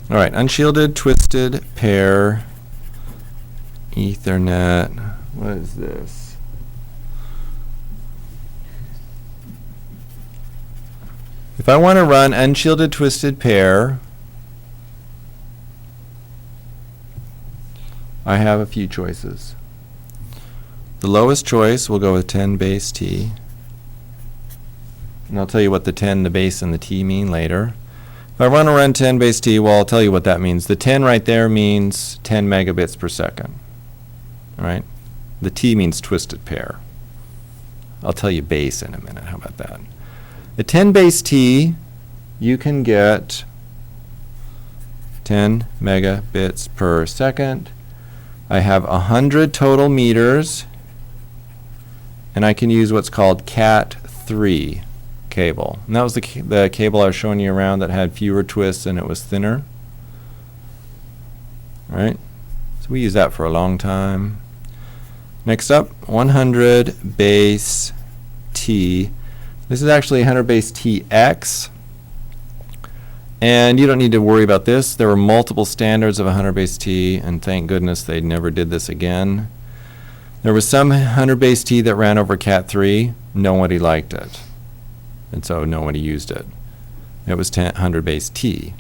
All right, unshielded, twisted, pair, Ethernet. What is this? If I want to run unshielded, twisted, pair, I have a few choices. The lowest choice, we'll go with 10 base T. And I'll tell you what the 10, the base, and the T mean later. If I want to run 10 base T, well, I'll tell you what that means. The 10 right there means 10 megabits per second. All right? The T means twisted pair. I'll tell you base in a minute. How about that? At 10 base T, you can get 10 megabits per second. I have 100 total meters, and I can use what's called Cat3 cable. And that was the cable I was showing you around that had fewer twists and it was thinner. All right? So we use that for a long time. Next up, 100 base T. This is actually 100 base TX. And you don't need to worry about this. There were multiple standards of 100 base T, and thank goodness they never did this again. There was some 100 base T that ran over Cat3. Nobody liked it, and so nobody used it. It was 100 base T.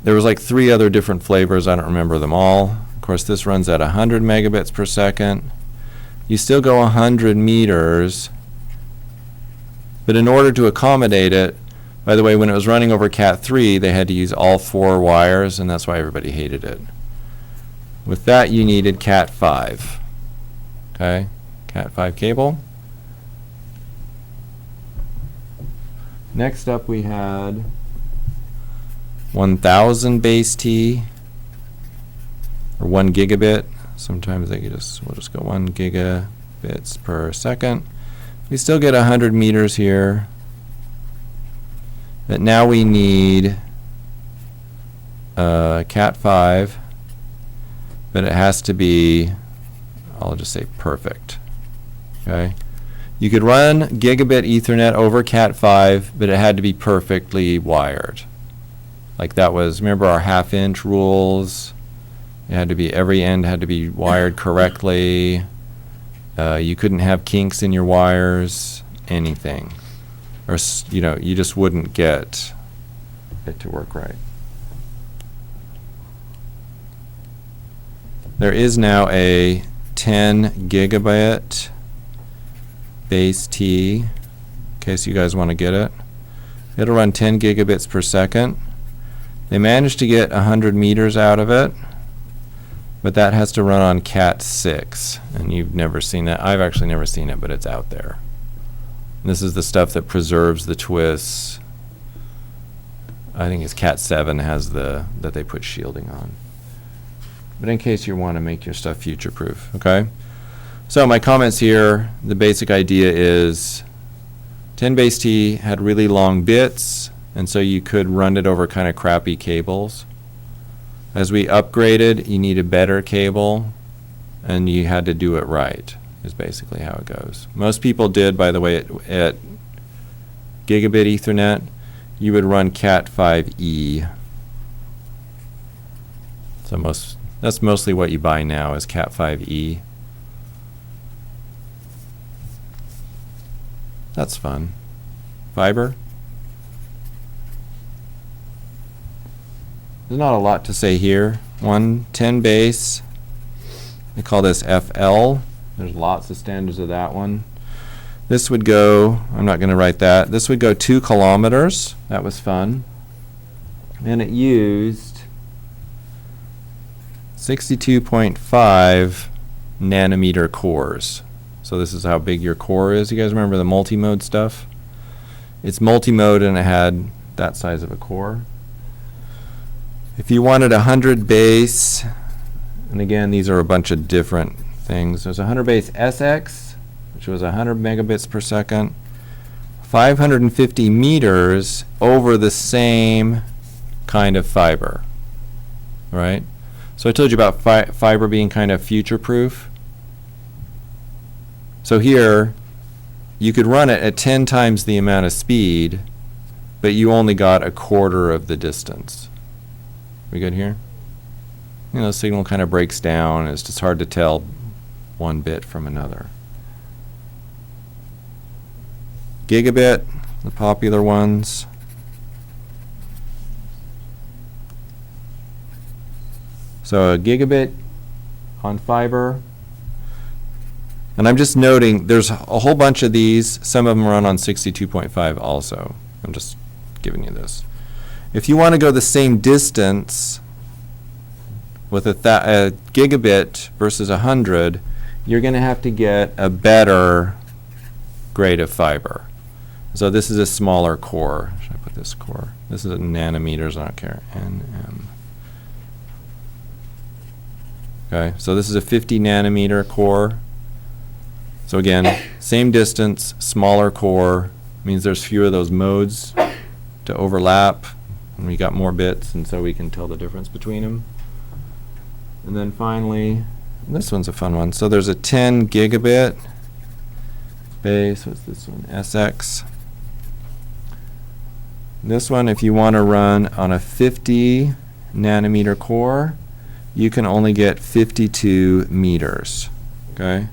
There was like 3 other different flavors. I don't remember them all. Of course, this runs at 100 megabits per second. You still go 100 meters, but in order to accommodate it, by the way, when it was running over Cat3, they had to use all 4 wires, and that's why everybody hated it. With that, you needed Cat5. Okay, Cat5 cable. Next up, we had 1000 base T, or 1 gigabit. Sometimes we'll just go 1 gigabits per second. We still get 100 meters here. But now we need Cat5, but it has to be, I'll just say perfect. Okay? You could run Gigabit Ethernet over Cat5, but it had to be perfectly wired. Like that was, remember our half-inch rules? It had to be, every end had to be wired correctly. You couldn't have kinks in your wires, anything. Or, you know, you just wouldn't get it to work right. There is now a 10 gigabit base T, in case you guys want to get it. It'll run 10 gigabits per second. They managed to get 100 meters out of it, but that has to run on Cat6, and you've never seen that. I've actually never seen it, but it's out there. This is the stuff that preserves the twists. I think it's Cat7 has that they put shielding on. But in case you want to make your stuff future-proof, okay? So my comments here, the basic idea is 10 base T had really long bits, and so you could run it over kind of crappy cables. As we upgraded, you need a better cable, and you had to do it right. Is basically how it goes. Most people did, by the way, at Gigabit Ethernet, you would run Cat5e. So that's mostly what you buy now is Cat5e. That's fun. Fiber. There's not a lot to say here. 10 base. They call this FL. There's lots of standards of that one. This would go, I'm not going to write that. This would go 2 kilometers. That was fun. And it used 62.5 nanometer cores. So this is how big your core is. You guys remember the multi-mode stuff? It's multi-mode and it had that size of a core. If you wanted 100 base, and again, these are a bunch of different things. There's 100 base SX, which was 100 megabits per second, 550 meters over the same kind of fiber, right? So I told you about fiber being kind of future-proof. So here, you could run it at 10 times the amount of speed, but you only got a quarter of the distance. We good here? You know, the signal kind of breaks down. It's just hard to tell one bit from another. Gigabit, the popular ones. So a gigabit on fiber. And I'm just noting there's a whole bunch of these. Some of them run on 62.5 also. I'm just giving you this. If you want to go the same distance with a gigabit versus 100, you're going to have to get a better grade of fiber. So this is a smaller core. Should I put this core? This is in nanometers, I don't care. NM. Okay, so this is a 50 nanometer core. So again, same distance, smaller core, means there's fewer of those modes to overlap, and we got more bits, and so we can tell the difference between them. And then finally, this one's a fun one. So there's a 10 gigabit base. What's this one? SX. This one, if you want to run on a 50 nanometer core, you can only get 52 meters. Okay?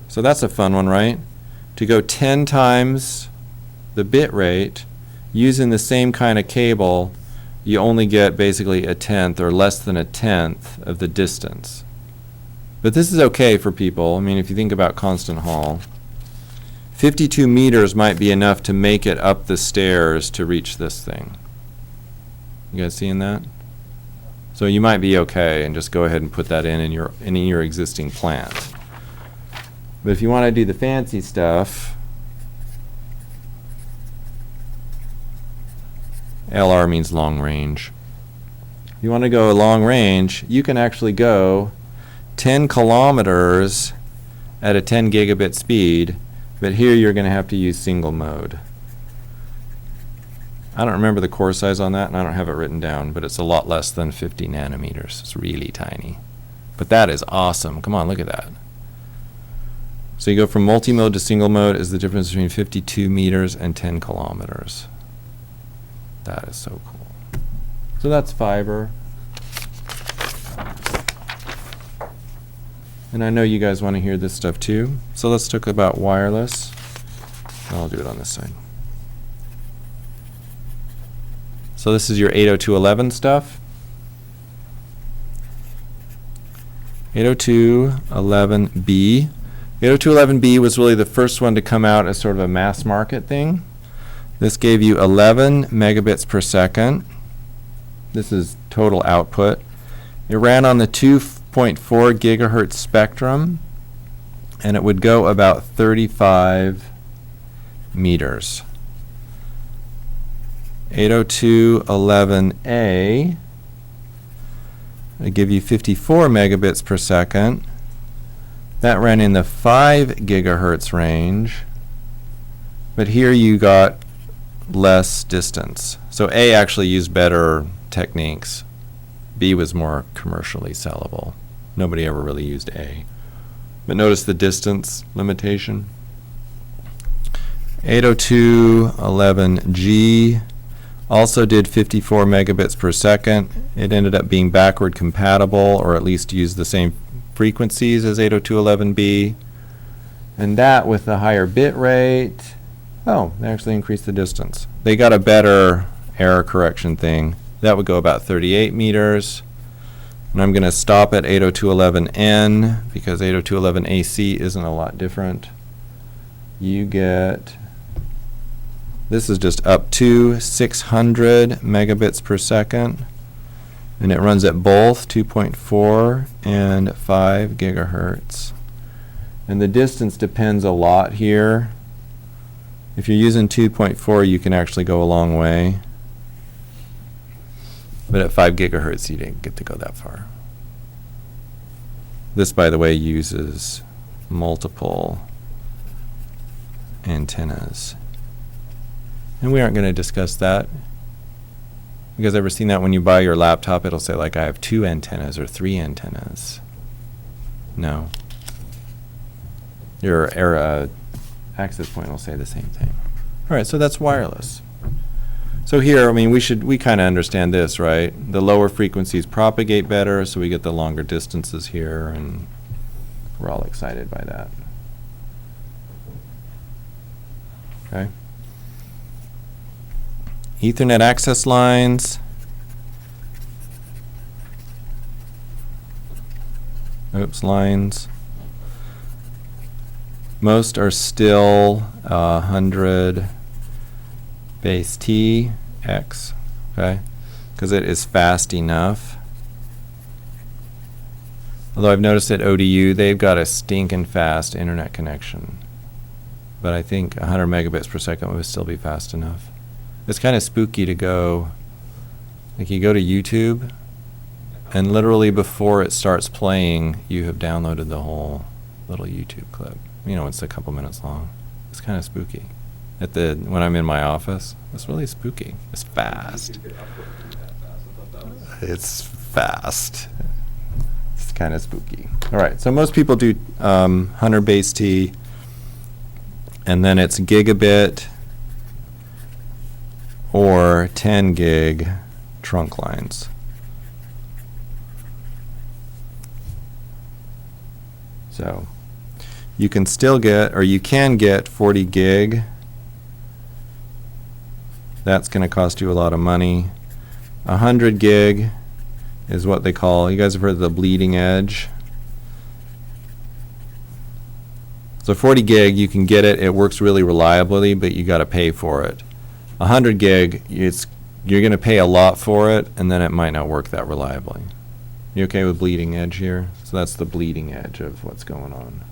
So that's a fun one, right? To go 10 times the bit rate using the same kind of cable, you only get basically a tenth or less than a tenth of the distance. But this is okay for people. I mean, if you think about constant Hall, 52 meters might be enough to make it up the stairs to reach this thing. You guys seeing that? So you might be okay and just go ahead and put that in your existing plant. But if you want to do the fancy stuff, LR means long range. If you want to go long range, you can actually go 10 kilometers at a 10 gigabit speed, but here you're going to have to use single mode. I don't remember the core size on that, and I don't have it written down, but it's a lot less than 50 nanometers. It's really tiny. But that is awesome. Come on, look at that. So you go from multi-mode to single mode is the difference between 52 meters and 10 kilometers. That is so cool. So that's fiber. And I know you guys want to hear this stuff too. So let's talk about wireless. I'll do it on this side. So this is your 802.11 stuff. 802.11b. 802.11b was really the first one to come out as sort of a mass market thing. This gave you 11 megabits per second. This is total output. It ran on the 2.4 gigahertz spectrum, and it would go about 35 meters. 802.11a would give you 54 megabits per second. That ran in the 5 gigahertz range, but here you got less distance. So A actually used better techniques. B was more commercially sellable. Nobody ever really used A. But notice the distance limitation. 802.11g also did 54 megabits per second. It ended up being backward compatible, or at least used the same frequencies as 802.11b. And that with the higher bit rate, oh, they actually increased the distance. They got a better error correction thing. That would go about 38 meters. And I'm going to stop at 802.11n because 802.11ac isn't a lot different. You get, this is just up to 600 megabits per second. And it runs at both 2.4 and 5 gigahertz. And the distance depends a lot here. If you're using 2.4, you can actually go a long way. But at 5 gigahertz, you didn't get to go that far. This, by the way, uses multiple antennas. And we aren't going to discuss that. You guys ever seen that when you buy your laptop, it'll say like I have 2 antennas or 3 antennas? No. Your access point will say the same thing. All right, so that's wireless. So here, I mean, we kind of understand this, right? The lower frequencies propagate better, so we get the longer distances here, and we're all excited by that. Okay. Ethernet access lines. Oops, lines. Most are still 100 base T X, okay, because it is fast enough. Although I've noticed at ODU they've got a stinking fast internet connection, but I think 100 megabits per second would still be fast enough. It's kind of spooky to go, like you go to YouTube, and literally before it starts playing, you have downloaded the whole little YouTube clip. You know, it's a couple minutes long. It's kind of spooky. When I'm in my office, it's really spooky. It's fast. It's fast. It's kind of spooky. All right, so most people do 100 base T, and then it's gigabit or 10 gig trunk lines. So you can still get, or you can get 40 gig. That's going to cost you a lot of money. 100 gig is what they call, you guys have heard of the bleeding edge. So 40 gig, you can get it. It works really reliably, but you got to pay for it. 100 gig, you're going to pay a lot for it, and then it might not work that reliably. You okay with bleeding edge here? So that's the bleeding edge of what's going on.